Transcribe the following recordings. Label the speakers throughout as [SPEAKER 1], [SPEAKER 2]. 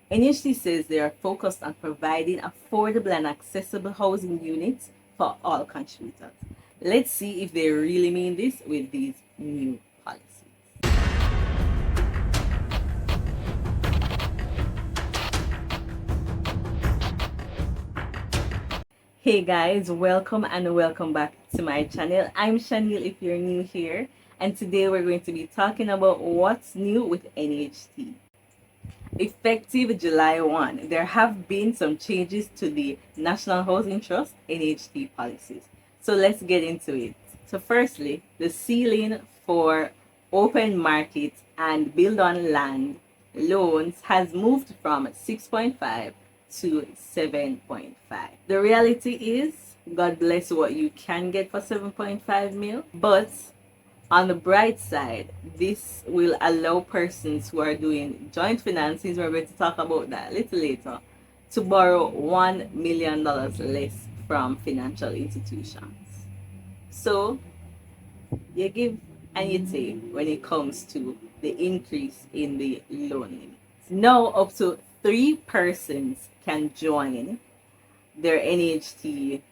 [SPEAKER 1] NHT says they are focused on providing affordable and accessible housing units for all contributors. Let's see if they really mean this with these new policies. Hey guys, welcome and welcome back to my channel. I'm Shaneil if you're new here, and today we're going to be talking about what's new with NHT. Effective July 1, there have been some changes to the National Housing Trust NHT policies. So let's get into it. So firstly, the ceiling for open market and build on land loans has moved from 6.5 to 7.5. The reality is, God bless what you can get for 7.5 mil, but on the bright side, this will allow persons who are doing joint financings, we're going to talk about that a little later, to borrow $1 million less from financial institutions. So you give and you take when it comes to the increase in the loan limit. Now up to 3 persons can join their NHT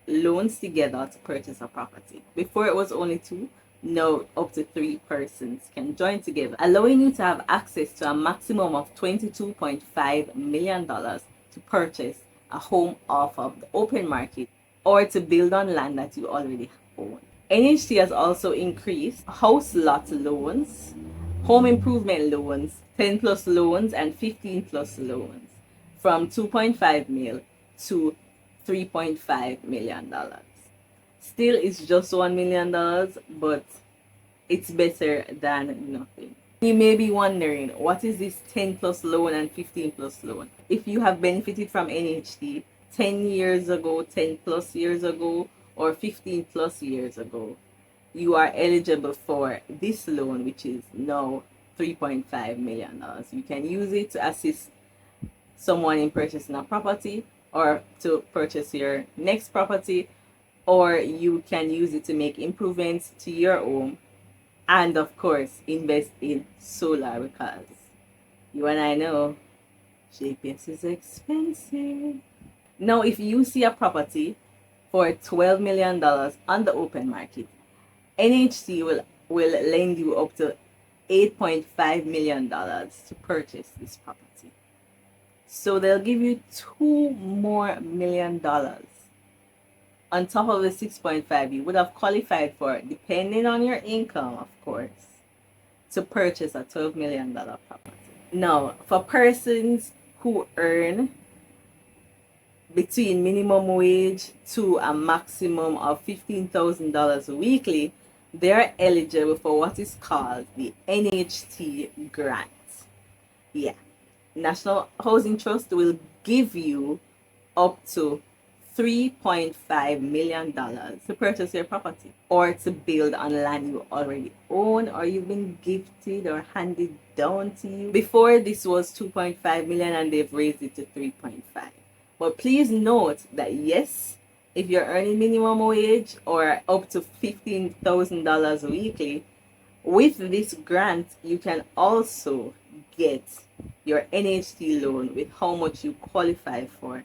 [SPEAKER 1] loans together to purchase a property. Before it was only 2, now up to 3 persons can join together, allowing you to have access to a maximum of $22.5 million to purchase a home off of the open market or to build on land that you already own. NHT has also increased house lot loans, home improvement loans, 10 plus loans, and 15 plus loans from 2.5 mil to $3.5 million. Still, it's just $1 million, but it's better than nothing. You may be wondering, what is this 10 plus loan and 15 plus loan? If you have benefited from NHT 10 years ago, 10 plus years ago, or 15 plus years ago, you are eligible for this loan, which is now $3.5 million. You can use it to assist someone in purchasing a property or to purchase your next property, or you can use it to make improvements to your home, and of course invest in solar, because you and I know JPS is expensive. Now if you see a property for $12 million on the open market, NHT will lend you up to $8.5 million to purchase this property. So they'll give you $2 more million on top of the 6.5 you would have qualified for, depending on your income, of course, to purchase a $12 million property. Now, for persons who earn between minimum wage to a maximum of $15,000 weekly, they're eligible for what is called the NHT grant. Yeah, National Housing Trust will give you up to $3.5 million to purchase your property or to build on land you already own or you've been gifted or handed down to you. Before, this was $2.5 million and they've raised it to $3.5. But please note that yes, if you're earning minimum wage or up to $15,000 weekly, with this grant, you can also get your NHT loan with how much you qualify for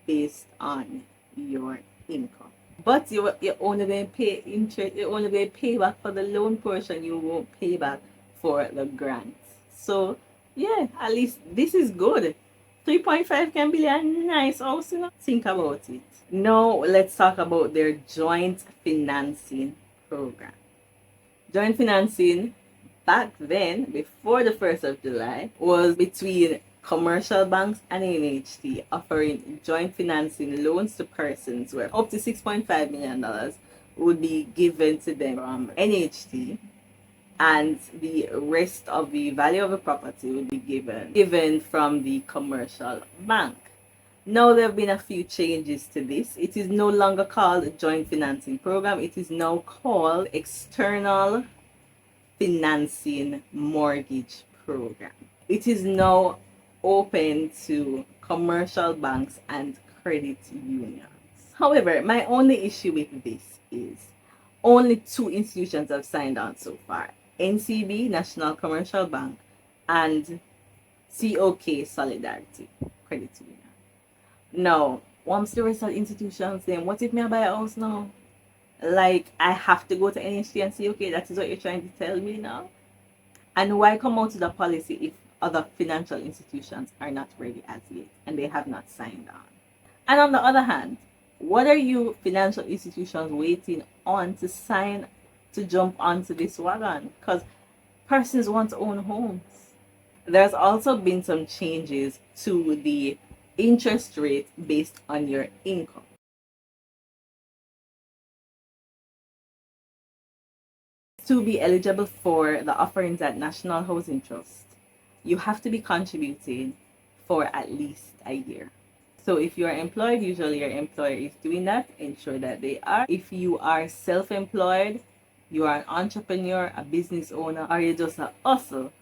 [SPEAKER 1] based on your income. But you're only going to pay interest, you're only going to pay back for the loan portion, you won't pay back for the grant. So yeah, at least this is good. 3.5 can be a nice house, you know. Think about it. Now let's talk about their joint financing program. Joint financing back then, before the 1st of July, was between commercial banks and NHT, offering joint financing loans to persons where up to $6.5 million would be given to them from NHT, and the rest of the value of the property would be given from the commercial bank. Now there have been a few changes to this. It is no longer called a joint financing program. It is now called external financing mortgage program. It is now open to commercial banks and credit unions. However, my only issue with this is only 2 institutions have signed on so far: NCB, National Commercial Bank, and COK Solidarity Credit Union. Now, once the rest of the institutions, then what if me I buy a house now? Like, I have to go to NHT and say, okay, that is what you're trying to tell me now? And why come out with a policy if other financial institutions are not ready as yet and they have not signed on? And on the other hand, what are you financial institutions waiting on to sign to jump onto this wagon? Because persons want to own homes. There's also been some changes to the interest rate based on your income. To be eligible for the offerings at National Housing Trust, you have to be contributing for at least a year. So if you are employed, usually your employer is doing that. Ensure that they are. If you are self-employed, you are an entrepreneur, a business owner, or you're just a hustle,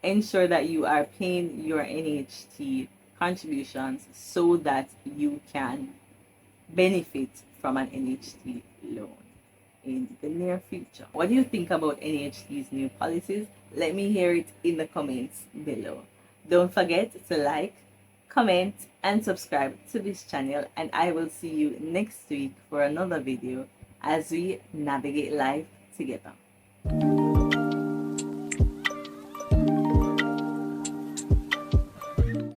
[SPEAKER 1] ensure that you are paying your NHT contributions so that you can benefit from an NHT loan in the near future. What do you think about NHT's new policies? Let me hear it in the comments below. Don't forget to like, comment, and subscribe to this channel, and I will see you next week for another video as we navigate life together.